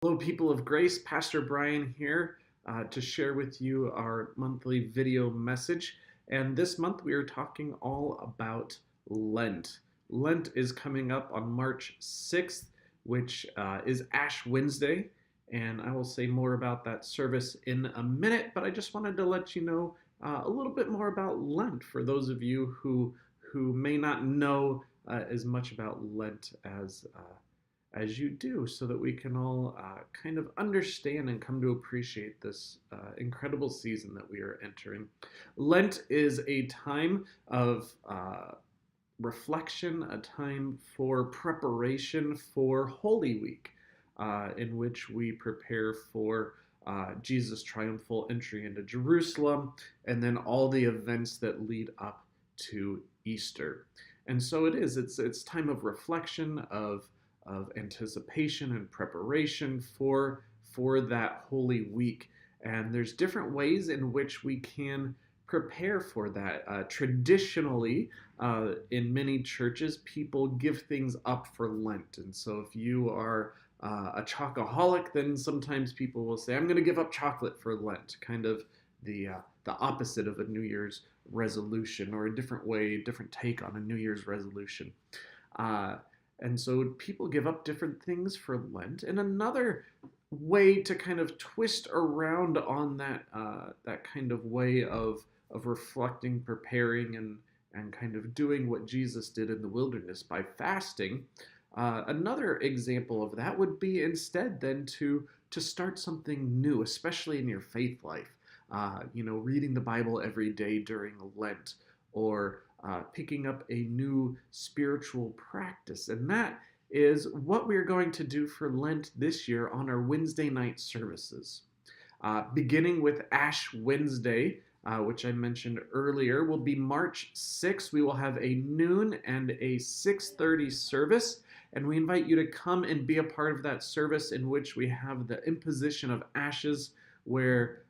Hello, people of grace. Pastor Brian here to share with you our monthly video message. And this month we are talking all about Lent. Lent is coming up on March 6th, which is Ash Wednesday. And I will say more about that service in a minute, but I just wanted to let you know a little bit more about Lent for those of you who may not know as much about Lent as you do, so that we can all kind of understand and come to appreciate this incredible season that we are entering. Lent is a time of reflection, a time for preparation for Holy Week, in which we prepare for Jesus' triumphal entry into Jerusalem, and then all the events that lead up to Easter. And so it's time of reflection, of anticipation and preparation for that Holy Week. And there's different ways in which we can prepare for that. Traditionally, in many churches, people give things up for Lent. And so if you are a chocoholic, then sometimes people will say, I'm going to give up chocolate for Lent, kind of the opposite of a New Year's resolution, or a different way, different take on a New Year's resolution. And so people give up different things for Lent. And another way to kind of twist around on that kind of way of reflecting, preparing, and kind of doing what Jesus did in the wilderness by fasting. Another example of that would be instead then to start something new, especially in your faith life. Reading the Bible every day during Lent, or picking up a new spiritual practice. And that is what we're going to do for Lent this year on our Wednesday night services. Beginning with Ash Wednesday, which I mentioned earlier, will be March 6th. We will have a noon and a 6:30 service, and we invite you to come and be a part of that service, in which we have the imposition of ashes, where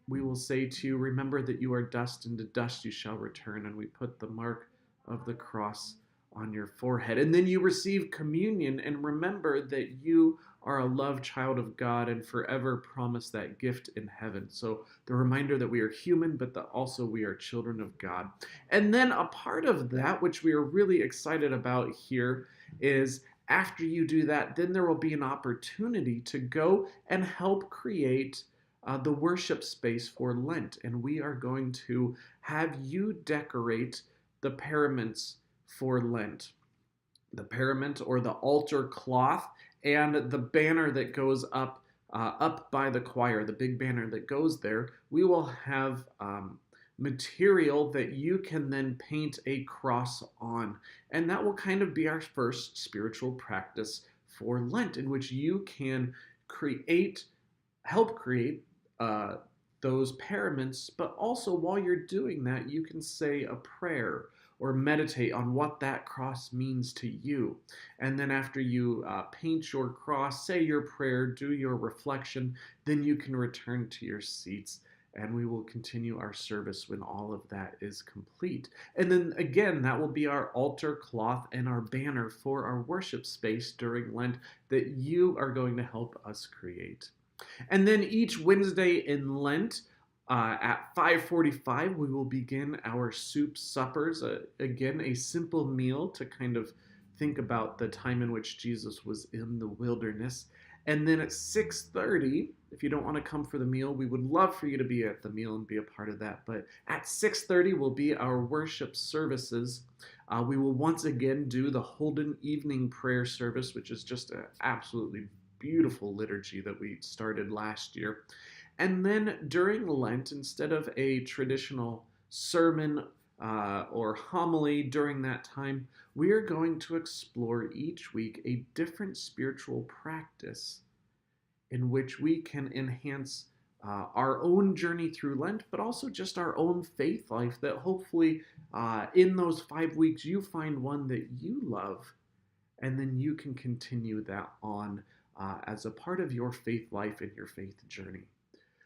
we will say to you, remember that you are dust, and to dust you shall return. And we put the mark of the cross on your forehead. And then you receive communion and remember that you are a loved child of God and forever promise that gift in heaven. So the reminder that we are human, but that also we are children of God. And then a part of that, which we are really excited about here, is after you do that, then there will be an opportunity to go and help create the worship space for Lent. And we are going to have you decorate the paraments for Lent. The parament, or the altar cloth, and the banner that goes up by the choir, the big banner that goes there. We will have material that you can then paint a cross on. And that will kind of be our first spiritual practice for Lent, in which you can help create those paraments, but also while you're doing that, you can say a prayer or meditate on what that cross means to you. And then after you paint your cross, say your prayer, do your reflection, then you can return to your seats, and we will continue our service when all of that is complete. And then again, that will be our altar cloth and our banner for our worship space during Lent that you are going to help us create. And then each Wednesday in Lent, at 5:45, we will begin our soup suppers. Again, a simple meal to kind of think about the time in which Jesus was in the wilderness. And then at 6:30, if you don't want to come for the meal, we would love for you to be at the meal and be a part of that. But at 6:30 will be our worship services. We will once again do the Holden evening prayer service, which is just an absolutely beautiful liturgy that we started last year. And then during Lent, instead of a traditional sermon or homily during that time, we are going to explore each week a different spiritual practice in which we can enhance our own journey through Lent, but also just our own faith life, that hopefully in those 5 weeks you find one that you love, and then you can continue that on as a part of your faith life and your faith journey.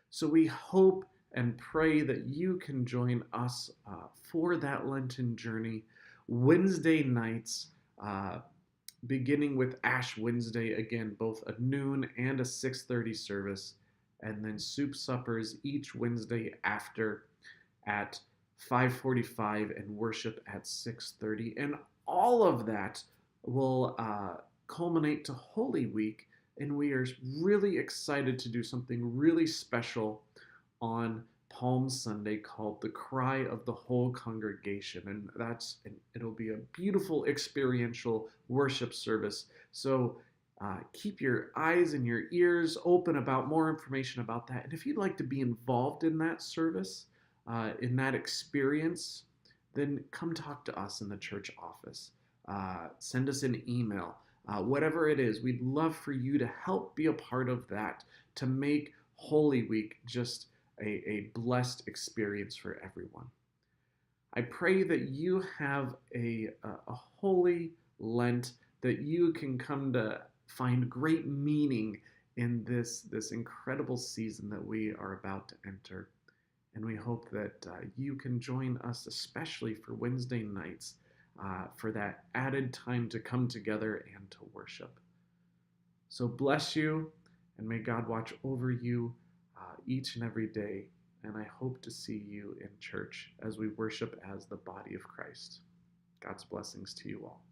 So we hope and pray that you can join us for that Lenten journey Wednesday nights beginning with Ash Wednesday, again, both a noon and a 6:30 service, and then soup suppers each Wednesday after at 5:45 and worship at 6:30. And all of that will culminate to Holy Week, and we are really excited to do something really special on Palm Sunday called the Cry of the Whole Congregation. And it'll be a beautiful experiential worship service. So keep your eyes and your ears open about more information about that. And if you'd like to be involved in that service, in that experience, then come talk to us in the church office. Send us an email. Whatever it is, we'd love for you to help be a part of that, to make Holy Week just a blessed experience for everyone. I pray that you have a holy Lent, that you can come to find great meaning in this incredible season that we are about to enter. And we hope that you can join us, especially for Wednesday nights, for that added time to come together and to worship. So bless you, and may God watch over you each and every day. And I hope to see you in church as we worship as the body of Christ. God's blessings to you all.